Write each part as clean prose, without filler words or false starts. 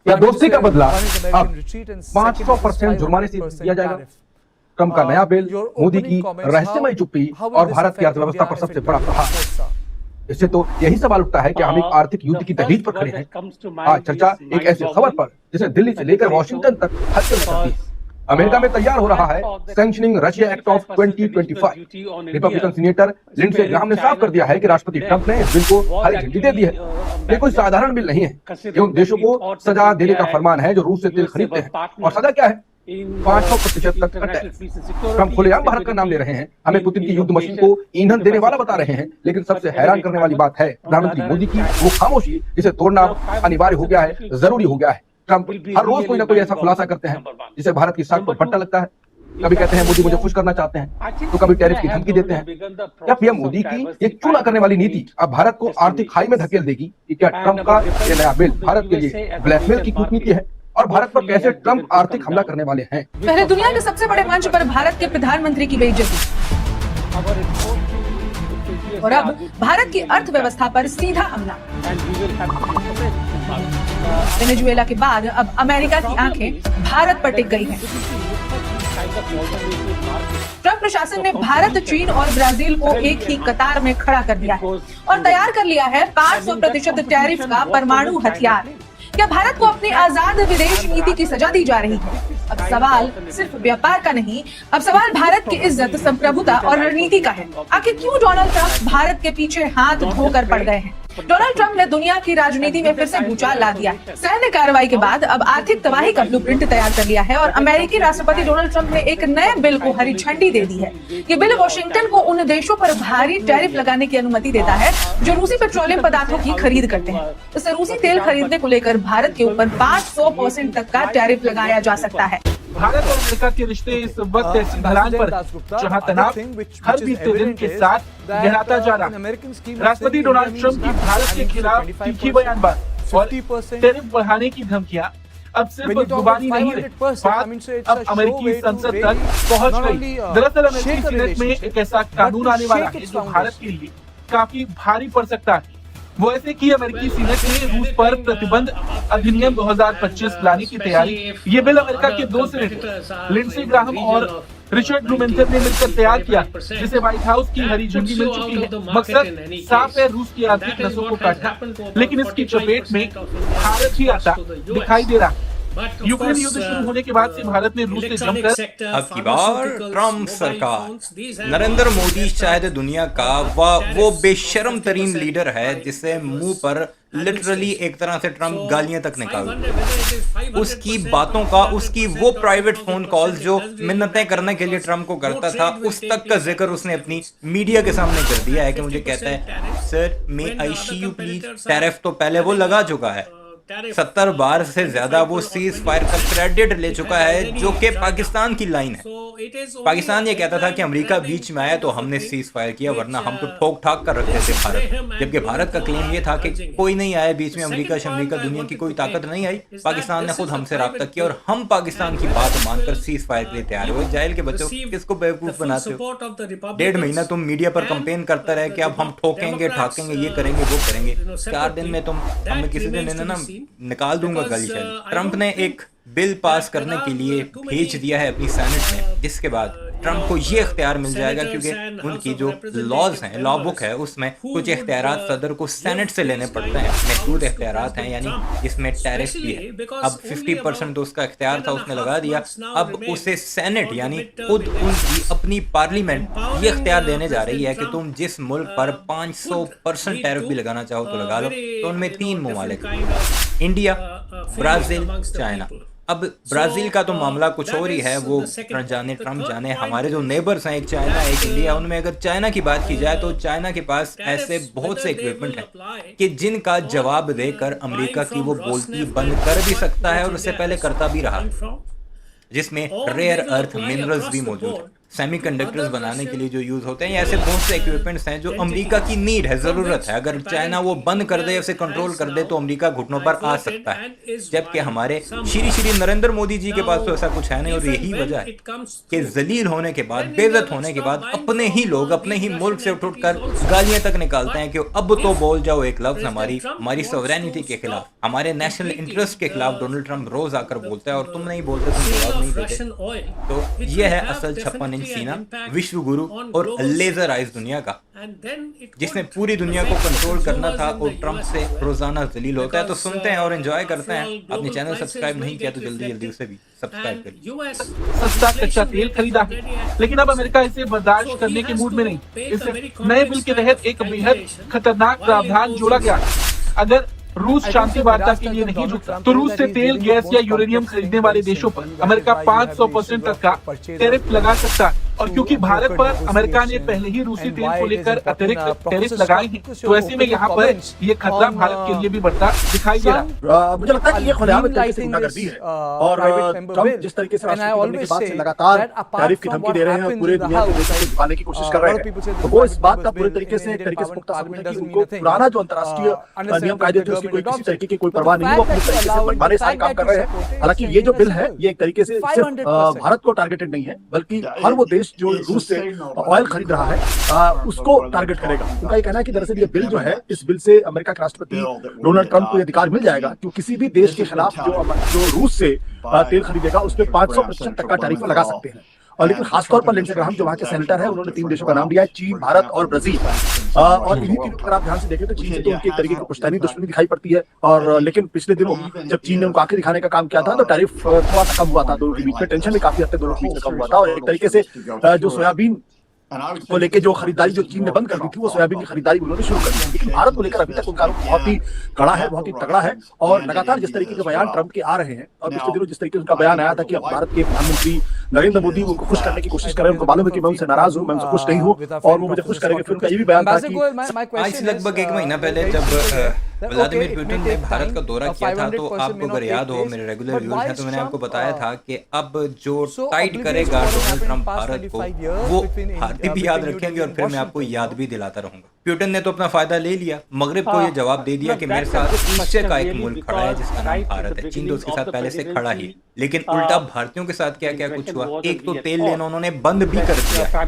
या दोस्ती का बदला अब 500% जुर्माने से दिया जाएगा। ट्रंप का नया बिल, मोदी की रहस्यमय चुप्पी और भारत की अर्थव्यवस्था पर सबसे बड़ा प्रहार। इससे तो यही सवाल उठता है कि हम एक आर्थिक युद्ध की तहरीर पर खड़े हैं। आज चर्चा एक ऐसी खबर पर जिसे दिल्ली से लेकर वॉशिंगटन तक हलचल मचाती है। अमेरिका में तैयार हो रहा है sanctioning Russia act of 2025। Republican senator Lindsey Graham ने साफ कर दिया है कि राष्ट्रपति ट्रंप ने इस बिल को हरी झंडी दे दी है। ये कोई साधारण बिल नहीं है। ये उन देशों को सजा देने का फरमान है जो रूस से तेल खरीदते हैं। और सजा क्या है? 500% तक का टैक्स। ट्रंप खुलेआम भारत का नाम ले रहे हैं, हमें पुतिन की युद्ध मशीन को ईंधन देने वाला बता रहे हैं। लेकिन सबसे हैरान करने वाली बात है प्रधानमंत्री मोदी की वो खामोशी जिसे तोड़ना अनिवार्य हो गया है, जरूरी हो गया है। ट्रंप हर रोज कोई ना कोई ऐसा खुलासा करते हैं जिसे भारत की साख पर पट्टा लगता है। कभी कहते हैं मोदी मुझे खुश करना चाहते हैं, तो कभी टैरिफ की धमकी देते हैं। या पीएम मोदी की ये चूना करने वाली नीति अब भारत को आर्थिक खाई में धकेल देगी कि क्या ट्रंप का ये नया बिल भारत के लिए ब्लैकमेल की कूटनीति है और भारत पर कैसे ट्रंप आर्थिक हमला करने वाले हैं। पहले दुनिया के सबसे बड़े मंच पर भारत के प्रधानमंत्री की बेइज्जती और अब भारत की अर्थव्यवस्था पर सीधा हमला। वेनेजुएला के बाद अब अमेरिका की आंखें भारत पर टिक गई हैं। ट्रंप प्रशासन ने भारत, चीन और ब्राजील को एक ही कतार में खड़ा कर दिया है और तैयार कर लिया है 500% टैरिफ का परमाणु हथियार। क्या भारत को अपनी आजाद विदेश नीति की सजा दी जा रही है? अब सवाल सिर्फ व्यापार का नहीं, अब सवाल भारत की इज्जत, संप्रभुता और रणनीति का है। आखिर क्यों डोनाल्ड ट्रंप भारत के पीछे हाथ धोकर पड़ गए हैं? डोनाल्ड ट्रंप ने दुनिया की राजनीति में फिर से भूचाल ला दिया है। सैन्य कार्रवाई के बाद अब आर्थिक तबाही का ब्लूप्रिंट तैयार कर लिया है और अमेरिकी राष्ट्रपति डोनाल्ड ट्रंप ने एक नए बिल को हरी झंडी दे दी है। ये बिल वॉशिंगटन को उन देशों पर भारी टैरिफ लगाने की अनुमति देता है जो रूसी पेट्रोलियम पदार्थों की खरीद करते हैं। इससे रूसी तेल खरीदने को लेकर भारत के ऊपर 500% तक का टैरिफ लगाया जा सकता है। भारत और अमेरिका के रिश्ते इस वक्त ऐसी ढलान पर जहां तनाव हर बीते दिन के साथ गहराता जा रहा है। राष्ट्रपति डोनाल्ड ट्रंप की भारत के खिलाफ तीखी बयानबाजी और टैरिफ बढ़ाने की धमकियां अब सिर्फ जुबानी नहीं रही, बात अब अमेरिकी संसद तक पहुंच गई। दरअसल अमेरिकी सीनेट में एक ऐसा कानून आने वाला है जो भारत के लिए काफी भारी पड़ सकता है। वो ऐसे की अमेरिकी सीनेट ने रूस पर प्रतिबंध अधिनियम 2025 लाने की तैयारी। ये बिल अमेरिका के दो सेनेटर लिंडसे ग्राहम और रिचर्ड ब्लूमेंथल ने मिलकर तैयार किया, जिसे व्हाइट हाउस की हरी झंडी मिल चुकी है। मकसद साफ है, रूस की आर्थिक नसों को काटना, लेकिन इसकी चपेट में भारत ही आता दिखाई दे रहा है। यूक्रेन युद्ध शुरू होने के बाद से भारत ने रूस से जमकर अब की बार ट्रंप सरकार। नरेंद्र मोदी शायद दुनिया का वो बेशर्म तरीन लीडर है जिसे मुंह पर लिटरली एक तरह से ट्रंप गालियां तक निकाल। उसकी बातों का, उसकी वो प्राइवेट फोन कॉल जो मिन्नतें करने के लिए ट्रंप को करता था, उस तक का जिक्र उसने अपनी मीडिया के सामने कर दिया है कि मुझे कहता है sir may I see you please. Tariff तो पहले वो लगा चुका है, 70 बार से ज्यादा वो सीज फायर का क्रेडिट ले चुका है, जो कि पाकिस्तान की लाइन है। पाकिस्तान ये कहता था कि अमेरिका बीच में आया तो हमने सीज फायर किया, वरना हम तो ठोक ठाक कर रखते थे भारत। जबकि भारत का क्लेम ये था कि कोई नहीं आया बीच में, अमेरिका शमरीका दुनिया की कोई ताकत नहीं आई, पाकिस्तान ने खुद हमसे राब्ता किया और हम पाकिस्तान की बात मानकर सीज फायर के लिए तैयार हुए। जाहिल के बच्चों, किसको बेवकूफ बनाते हो? 1.5 महीना तुम मीडिया पर कंपेन करता रहे कि अब हम ठोकेंगे ठाकेंगे, ये करेंगे वो करेंगे। 4 दिन में तुम हमें किसी दिन ना निकाल दूंगा गाली शायद। ट्रंप ने एक बिल पास करने के लिए भेज दिया है अपनी सेनेट में, जिसके बाद ट्रंप को ये इख्तियार मिल जाएगा, क्योंकि उनकी जो लॉज हैं, लॉ बुक है, उसमें कुछ इख्तियारात सदर को सेनेट से लेने पड़ते हैं। महदूद इख्तियारात हैं, यानी जिसमें टैरिफ भी है। अब 50% तो उसका इख्तियार था, उसने लगा दिया। अब उसे सेनेट यानी खुद उनकी अपनी पार्लियामेंट ये इख्तियार देने जा रही है कि तुम जिस मुल्क पर 500% टैरिफ भी लगाना चाहो तो लगा लो। तो उनमें 3 ममालिक, इंडिया, ब्राजील, चाइना। अब ब्राजील का तो मामला कुछ और ही है, वो ट्रंप जाने। हमारे जो नेबर्स हैं, एक चाइना एक इंडिया, उनमें अगर चाइना की बात की जाए तो चाइना के पास ऐसे बहुत से इक्विपमेंट हैं कि जिनका जवाब देकर अमेरिका की वो बोलती बंद कर भी सकता है और उससे पहले करता भी रहा, जिसमें रेयर अर्थ मिनरल्स भी मौजूद है। सेमीकंडक्टर्स बनाने के लिए जो यूज होते हैं, या ऐसे बहुत से इक्विपमेंट्स हैं जो अमेरिका की नीड है, जरूरत है। अगर चाइना वो बंद कर दे, उसे कंट्रोल कर दे, तो अमेरिका घुटनों पर आ सकता है। जबकि हमारे श्री नरेंद्र मोदी जी के पास तो ऐसा कुछ है नहीं, और यही वजह है कि जलील होने के बाद, बेइज्जत होने के बाद अपने ही लोग अपने ही मुल्क से उठ कर गालियां तक निकालते हैं कि अब तो बोल जाओ एक लफ्ज हमारी सॉवरेनिटी के खिलाफ, हमारे नेशनल इंटरेस्ट के खिलाफ। डोनाल्ड ट्रंप रोज आकर बोलता है और तुम नहीं बोलते, तुम जवाब नहीं देते। तो ये है असल 56 इंच सीना, विश्व गुरु और लेजर आइज दुनिया का, जिसने पूरी दुनिया को कंट्रोल करना था और ट्रंप से रोजाना जलील होता है। तो सुनते हैं और एंजॉय करते हैं। आपने चैनल सब्सक्राइब नहीं किया तो जल्दी जल्दी उसे भी सब्सक्राइब करिए। सस्ता कच्चा तेल खरीदा, लेकिन अब अमेरिका इसे बर्दाश्त करने के मूड में नहीं। इस नए बिल के तहत एक बेहद खतरनाक प्रावधान जोड़ा गया। अगर रूस शांति वार्ता के लिए नहीं रुकता तो रूस से तेल, गैस या यूरेनियम खरीदने वाले देशों पर अमेरिका 500% तक का टैरिफ लगा सकता है। और क्योंकि भारत पर अमेरिका ने पहले ही रूसी तेल को लेकर अतिरिक्त टैरिफ लगाए हैं, तो ऐसे में यहाँ पर ये खतरा भारत के लिए भी बढ़ता दिखाई दे रहा है। मुझे लगता है कि ये खुलेआम एक तरीके से गुंडागर्दी है, और ट्रंप जिस तरीके से राष्ट्रपति बनने के बाद से लगातार टैरिफ की धमकी दे रहे हैं और पूरे दुनिया को देशों को झुकाने की कोशिश कर रहे हैं, तो वो इस बात का पूरे तरीके से पुख्ता सबूत है कि उनको पुराना जो अंतर्राष्ट्रीय नियम कायदे थे उसकी कोई किसी तरीके की कोई परवाह नहीं है। वो अपने तरीके से मनमाने सारे काम कर रहे हैं। हालांकि ये जो बिल है ये एक तरीके से सिर्फ भारत को टारगेटेड नहीं है, बल्कि हर वो देश जो रूस से ऑयल खरीद रहा है उसको टारगेट करेगा। उनका ये कहना है कि दरअसल ये बिल जो है, इस बिल से अमेरिका के राष्ट्रपति डोनाल्ड ट्रंप को अधिकार मिल जाएगा कि किसी भी देश के खिलाफ जो रूस से तेल खरीदेगा उस पर 500% तक का टैरिफ लगा सकते हैं। और लेकिन खासतौर पर लिंडसे ग्राहम जो वहाँ के सेनेटर है, उन्होंने 3 देशों का नाम दिया है, चीन, भारत और ब्राजील। और इन्हीं तीनों अगर आप ध्यान से देखें तो चीन से तो उनकी एक तरीके की पुश्तैनी दुश्मनी दिखाई पड़ती है। और लेकिन पिछले दिनों जब चीन ने उनको आंखें दिखाने का काम किया था तो टैरिफ थोड़ा सा कम हुआ था दोनों के बीच में, टेंशन भी काफी हद तक दोनों के बीच में कम हुआ था। और एक तरीके से जो सोयाबीन को लेके जो खरीदारी जो चीन ने बंद कर दी थी, वो सोयाबीन की खरीदारी उन्होंने शुरू कर दी। लेकिन भारत को लेकर अभी तक उनका रुख बहुत ही कड़ा है, बहुत ही तगड़ा है। और लगातार जिस तरीके के बयान ट्रंप के आ रहे हैं, और पिछले दिनों जिस तरीके से उनका बयान आया था कि भारत के प्रधानमंत्री नरेंद्र मोदी उनको खुश करने की कोशिश कर रहे हैं, उनको मालूम है कि मैं उनसे नाराज हूं, मैं उनसे खुश नहीं हूं और वो मुझे खुश करेंगे। फिर उनका ये भी बयान था कि आज लगभग 1 महीना पहले जब व्लादिमीर पुतिन ने भारत का दौरा किया था, तो आपको अगर याद हो, मेरे रेगुलर व्यूज हैं, तो मैंने आपको बताया था कि अब जो टाइट करेगा डोनाल्ड ट्रंप भारत को, वो भारतीय भी याद रखेंगे और फिर मैं आपको याद भी दिलाता रहूंगा। पुतिन ने तो अपना फायदा ले लिया, मगरिब को ये जवाब दे दिया कि मेरे साथ ईस्ट का एक मुल्क खड़ा है जिसका नाम भारत है। चीन तो उसके साथ पहले से खड़ा ही, लेकिन उल्टा भारतीयों के साथ क्या क्या कुछ हुआ। एक तो तेल लेना उन्होंने बंद भी कर दिया।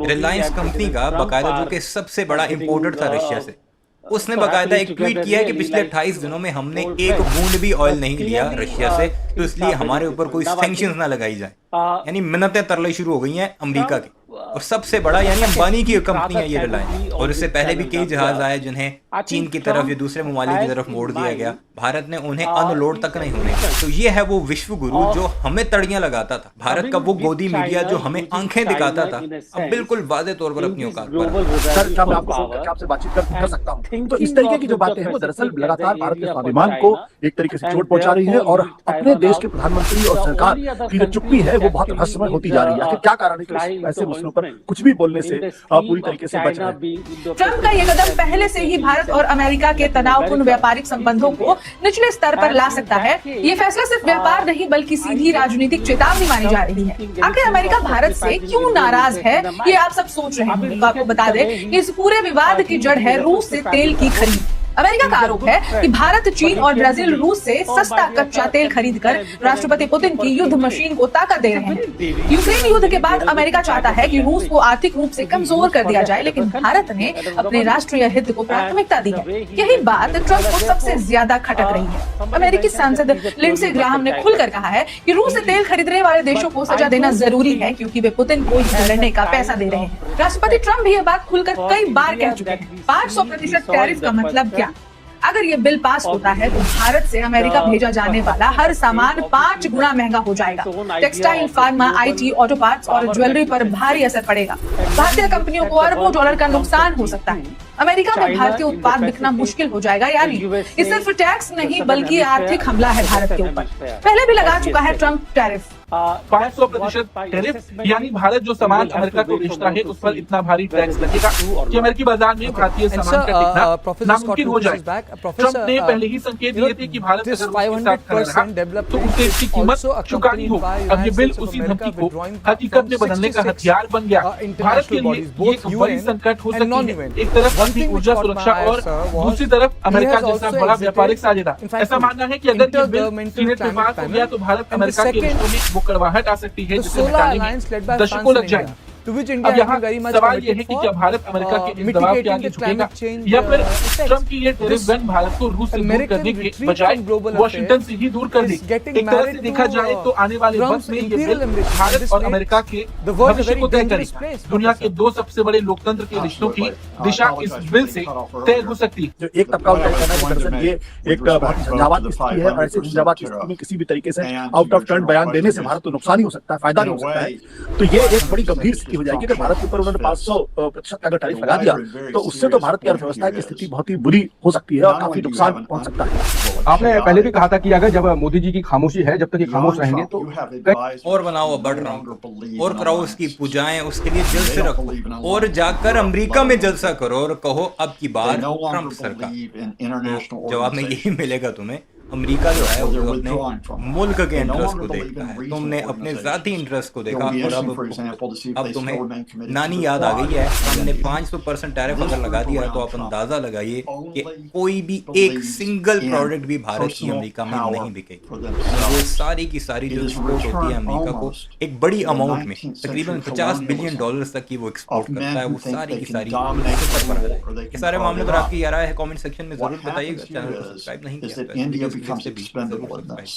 रिलायंस कंपनी का बकायदा, जो कि सबसे बड़ा इंपोर्टर था रशिया से, उसने बकायदा एक ट्वीट किया है कि पिछले 28 दिनों में हमने एक बूंद भी ऑयल नहीं लिया रशिया से, तो इसलिए हमारे ऊपर कोई सैंक्शंस ना लगाई जाए। यानी मिन्नतें तरले शुरू हो गई हैं अमेरिका की। और सबसे बड़ा यानी अंबानी की कंपनी है ये रिलायंस, और इससे पहले भी कई जहाज आए जिन्हें चीन की तरफ या दूसरे ममालिक की तरफ मोड़ दिया गया। भारत ने उन्हें अनलोड तक नहीं होने दिया। तो ये है वो विश्व गुरु जो हमें तड़ियां लगाता था, भारत का वो गोदी मीडिया जो हमें आंखें दिखाता था, अब बिल्कुल वाज़े तौर पर अपनी औकात पर। सर, क्या मैं आपको फोन करके आपसे बातचीत कर सकता हूं? तो इस तरीके की जो बातें हैं वो दरअसल लगातार भारत के स्वाभिमान को एक तरीके से चोट पहुंचा रही है, और अपने देश के प्रधानमंत्री और सरकार की जो चुप्पी है वो बहुत रहस्यमय होती जा रही है। आखिर क्या कारण है कि ऐसे मसलों पर कुछ भी बोलने से पूरी तरीके से बच रहे हैं? ट्रंप का ये कदम पहले से ही भारत और अमेरिका के तनावपूर्ण व्यापारिक संबंधों को निचले स्तर पर ला सकता है। ये फैसला सिर्फ व्यापार नहीं बल्कि सीधी राजनीतिक चेतावनी मानी जा रही है। आखिर अमेरिका भारत से क्यों नाराज है, ये आप सब सोच रहे हैं। तो आपको बता दें कि इस पूरे विवाद की जड़ है रूस से तेल की खरीद। अमेरिका का आरोप है कि भारत, चीन और ब्राजील रूस से सस्ता कच्चा तेल खरीदकर राष्ट्रपति पुतिन की युद्ध मशीन को ताकत दे रहे हैं। यूक्रेन युद्ध के बाद अमेरिका चाहता है कि रूस को आर्थिक रूप से कमजोर कर दिया जाए, लेकिन भारत ने अपने राष्ट्रीय हित को प्राथमिकता दी है। यही बात ट्रंप को सबसे ज्यादा खटक रही है। अमेरिकी सांसद लिंडसे ग्राहम ने खुलकर कहा है कि रूस से तेल खरीदने वाले देशों को सजा देना जरूरी है, क्योंकि वे पुतिन को युद्ध लड़ने का पैसा दे रहे हैं। राष्ट्रपति ट्रंप भी यह बात खुलकर कई बार कह चुके हैं। 500% टैरिफ का मतलब क्या? अगर ये बिल पास होता है तो भारत से अमेरिका भेजा जाने वाला हर सामान 5 गुना महंगा हो जाएगा। Textile, pharma, IT, auto parts और ज्वेलरी पर भारी असर पड़ेगा। भारतीय कंपनियों को अरबों डॉलर का नुकसान हो सकता है। अमेरिका में भारतीय उत्पाद बिकना मुश्किल हो जाएगा। यानी ये सिर्फ टैक्स नहीं बल्कि आर्थिक हमला है भारत के ऊपर। पहले भी लगा चुका है ट्रंप टैरिफ। 500% टैरिफ, यानी भारत जो सामान अमेरिका को बेचता है उस पर इतना भारी टैक्स लगेगा कि अमेरिकी बाजार में भारतीय सामान का टिकना नामुमकिन हो जाए। ट्रंप ने पहले ही संकेत दिए थे कि भारत अगर उसके साथ खड़ा रहा तो उसे इसकी कीमत चुकानी होगी। अब ये बिल उसी धमकी को हकीकत में बदलने का हथियार बन गया। भारत के लिए ये एक बड़ी संकट हो सकती है। एक तरफ अपनी ऊर्जा सुरक्षा और दूसरी तरफ अमेरिका जैसा बड़ा व्यापारिक साझेदार। ऐसा मानना है कि अगर ये बिल सीनेट में पास हो गया तो भारत अमेरिका के रिश्तों में वो कड़वाहट आ सकती है जिसे मिटाने में दशकों लग जाएंगे। अब यहाँ सवाल ये है कि क्या भारत अमेरिका के इस दबाव के आगे झुकेगा या फिर ट्रंप की ये टैरिफ बैन भारत को रूस से दूर करने के बजाय वॉशिंगटन से ही दूर कर दी। एक तरह से देखा जाए तो आने वाले वक्त में ये बिल भारत और अमेरिका के भविष्य को तय करेगा। दुनिया के दो सबसे बड़े लोकतंत्र के रिश्तों की दिशा इस बिल से तय हो सकती है। जो एक तबका उनका कहना है कि दरअसल ये एक बहुत झंझावात की स्थिति है और ऐसे झंझावात की स्थिति में किसी भी तरीके से आउट ऑफ टर्न बयान देने से भारत को नुकसान ही हो सकता है, फायदा नहीं हो सकता है। तो ये एक बड़ी गंभीर स्थिति हो जाएगी। अगर भारत के ऊपर उन्होंने 500% का अगर टैरिफ लगा दिया तो उससे तो भारत की अर्थव्यवस्था की स्थिति बहुत ही बुरी हो सकती है और काफी नुकसान पहुंच सकता है। आपने पहले भी कहा था कि अगर जब मोदी जी की खामोशी है, जब तक ये खामोश रहेंगे तो और बनाओ बढ़ रहा हूँ और कराओ उसकी पूजाएं, उसके लिए जल से रखो और जाकर अमेरिका में जलसा करो और कहो अब की बार ट्रंप सरकार। तो जवाब में यही मिलेगा तुम्हें। अमेरिका जो है वो अपने मुल्क के इंटरेस्ट को देखता है, तुमने अपने जाती इंटरेस्ट को देखा और अब तुम्हें नानी याद आ गई है। हमने 500% टैरिफ अगर लगा दिया है तो आप अंदाजा लगाइए कि कोई भी एक सिंगल प्रोडक्ट भी भारत की अमेरिका में नहीं बिकेगी। वो सारी की सारी जो एक्सपोर्ट होती है अमेरिका को एक बड़ी अमाउंट में तकरीबन $50 बिलियन तक की वो एक्सपोर्ट करता है, वो सारी की सारी ये सारे मामले पर आपकी क्या राय है कमेंट सेक्शन में जरूर बताइएगा। चैनल को सब्सक्राइब नहीं किया becomes expendable in this.